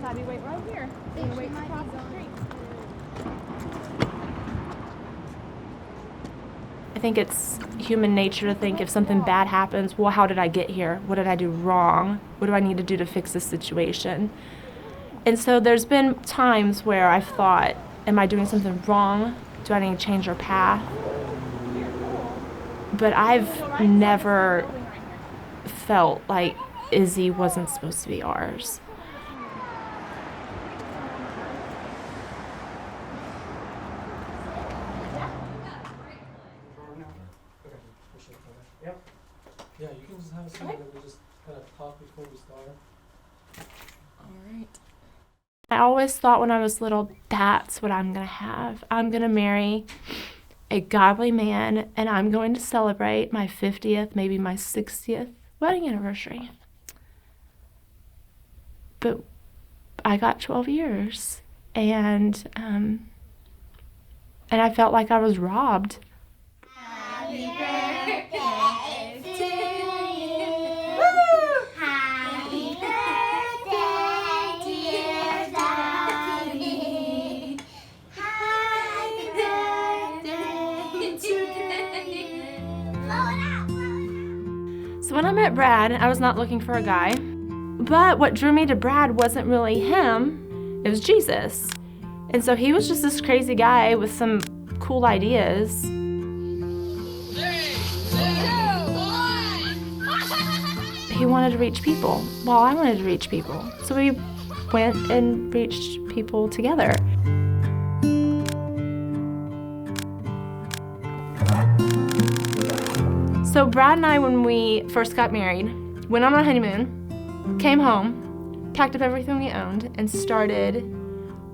Daddy, wait right here. Wait across the street. I think it's human nature to think if something bad happens, well, how did I get here? What did I do wrong? What do I need to do to fix this situation? And so there's been times where I've thought, am I doing something wrong? Do I need to change our path? But I've never felt like Izzy wasn't supposed to be ours. Yeah, you can just have a seat and we just kind of talk before we start. All right. I always thought when I was little, that's what I'm going to have. I'm going to marry a godly man, and I'm going to celebrate my 50th, maybe my 60th wedding anniversary. But I got 12 years, and I felt like I was robbed. Happy birthday to you. Happy birthday, dear Daddy. Happy birthday to you. Blow it out. So when I met Brad, I was not looking for a guy. But what drew me to Brad wasn't really him, it was Jesus. And so he was just this crazy guy with some cool ideas. 3, 2, 1. He wanted to reach people, while I wanted to reach people. So we went and reached people together. So Brad and I, when we first got married, went on our honeymoon, came home, packed up everything we owned, and started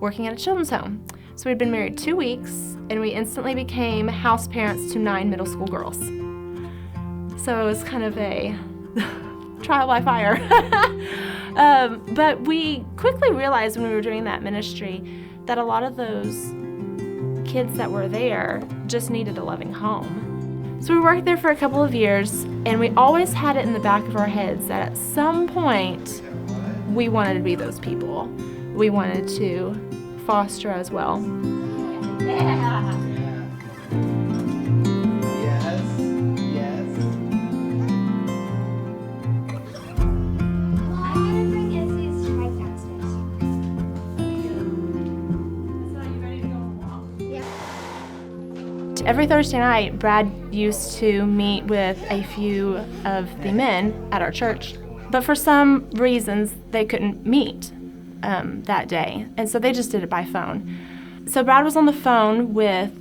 working at a children's home. So we'd been married 2 weeks, and we instantly became house parents to 9 middle school girls. So it was kind of a trial by fire. But we quickly realized when we were doing that ministry that a lot of those kids that were there just needed a loving home. So we worked there for a couple of years, and we always had it in the back of our heads that at some point we wanted to be those people. We wanted to foster as well. Yeah. Yes, yes. I'm gonna bring Izzy's trike downstairs. Every Thursday night, Brad used to meet with a few of the men at our church, but for some reasons they couldn't meet that day, and so they just did it by phone. So Brad was on the phone with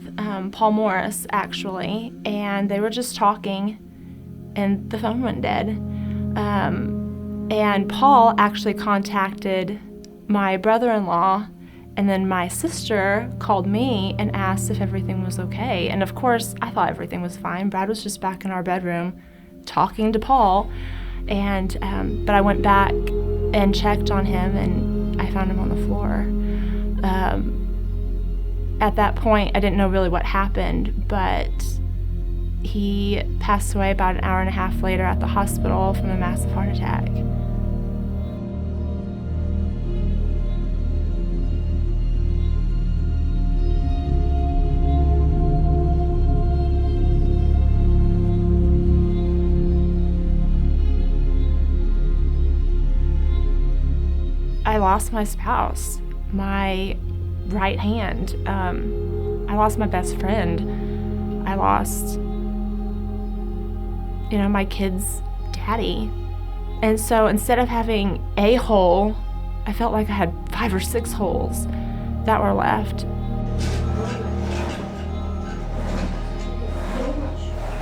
Paul Morris, actually, and they were just talking, and the phone went dead. And Paul actually contacted my brother-in-law, and then my sister called me and asked if everything was okay. And of course, I thought everything was fine. Brad was just back in our bedroom talking to Paul, and but I went back and checked on him, and I found him on the floor. At that point, I didn't know really what happened, but he passed away about an hour and a half later at the hospital from a massive heart attack. I lost my spouse, my right hand. I lost my best friend. I lost, my kid's daddy. And so instead of having a hole, I felt like I had 5 or 6 holes that were left.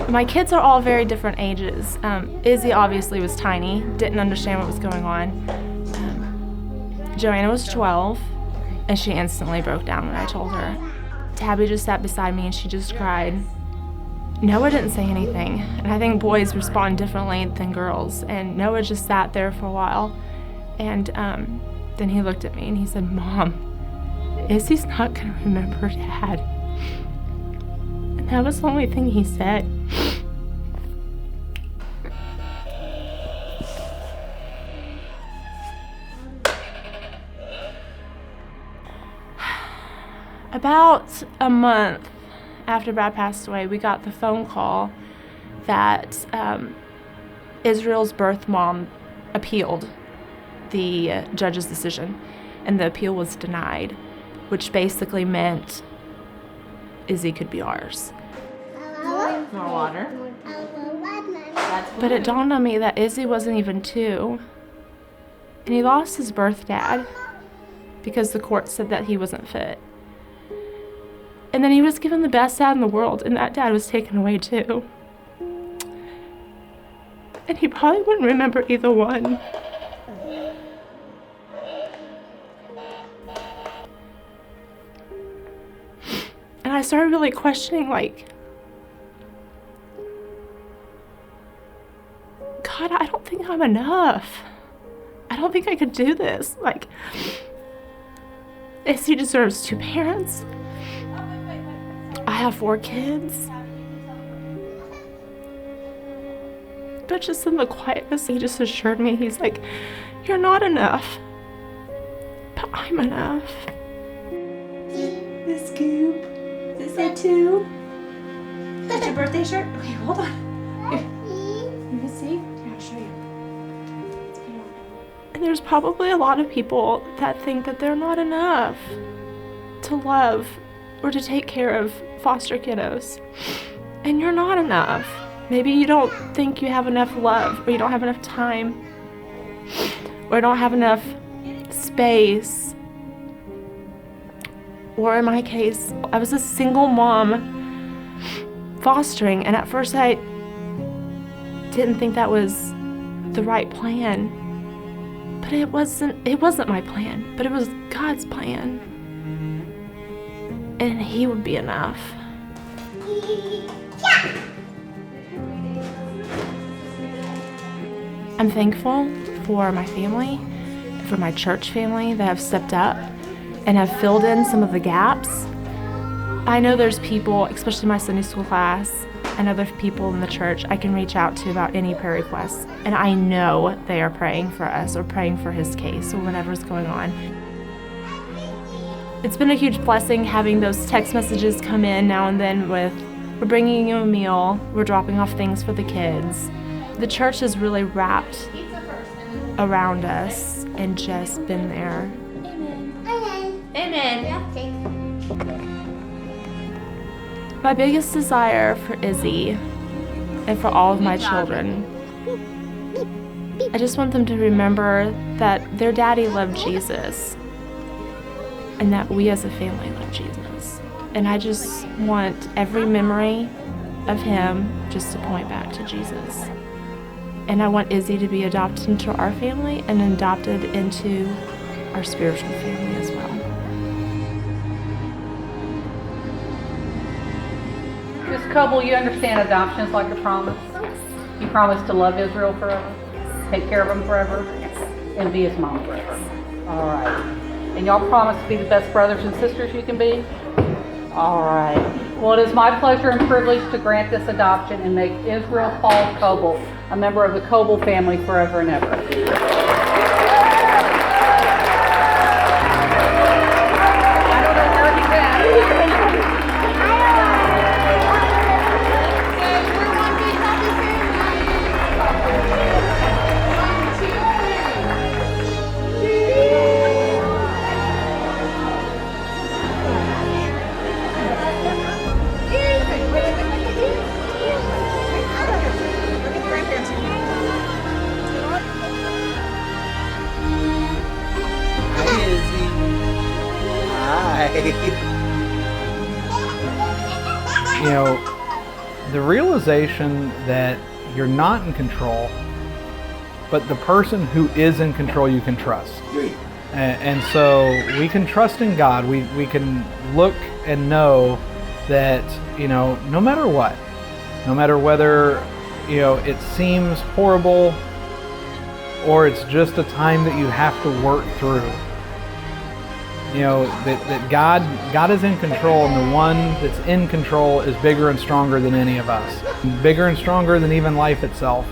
My kids are all very different ages. Izzy obviously was tiny, didn't understand what was going on. Joanna was 12, and she instantly broke down when I told her. Tabby just sat beside me and she just cried. Noah didn't say anything, and I think boys respond differently than girls, and Noah just sat there for a while, and then he looked at me and he said, "Mom, Izzy's not gonna remember Dad." And that was the only thing he said. About a month after Brad passed away, we got the phone call that Israel's birth mom appealed the judge's decision, and the appeal was denied, which basically meant Izzy could be ours. More water. But it dawned on me that Izzy wasn't even 2, and he lost his birth dad because the court said that he wasn't fit. And then he was given the best dad in the world, and that dad was taken away too. And he probably wouldn't remember either one. And I started really questioning, like, God, I don't think I'm enough. I don't think I could do this. Like, Izzy deserves 2 parents. I have 4 kids. But just in the quietness, he just assured me, he's like, you're not enough, but I'm enough. This Scoop. Is that 2? Is that your birthday shirt? Okay, hold on. Here. You can see? Yeah, I'll show you. And there's probably a lot of people that think that they're not enough to love or to take care of foster kiddos. And you're not enough. Maybe you don't think you have enough love, or you don't have enough time, or don't have enough space. Or in my case, I was a single mom fostering, and at first I didn't think that was the right plan. But it wasn't my plan, but it was God's plan. And He would be enough. I'm thankful for my family, for my church family that have stepped up and have filled in some of the gaps. I know there's people, especially my Sunday school class, and other people in the church I can reach out to about any prayer requests. And I know they are praying for us or praying for his case or whatever's going on. It's been a huge blessing having those text messages come in now and then with, we're bringing you a meal, we're dropping off things for the kids. The church has really wrapped around us and just been there. Amen. My biggest desire for Izzy and for all of my children, I just want them to remember that their daddy loved Jesus and that we as a family love Jesus. And I just want every memory of him just to point back to Jesus. And I want Izzy to be adopted into our family and adopted into our spiritual family as well. Ms. Coble, you understand adoption is like a promise? You promise to love Israel forever? Take care of him forever? And be his mom forever? All right. And y'all promise to be the best brothers and sisters you can be? All right. Well, it is my pleasure and privilege to grant this adoption and make Israel Paul Coble a member of the Coble family forever and ever. I don't know where he's at. You know, the realization that you're not in control, but the person who is in control you can trust. And so we can trust in God. We can look and know that, you know, no matter what, no matter whether, you know, it seems horrible or it's just a time that you have to work through, you know, that God is in control, and the one that's in control is bigger and stronger than any of us. Bigger and stronger than even life itself.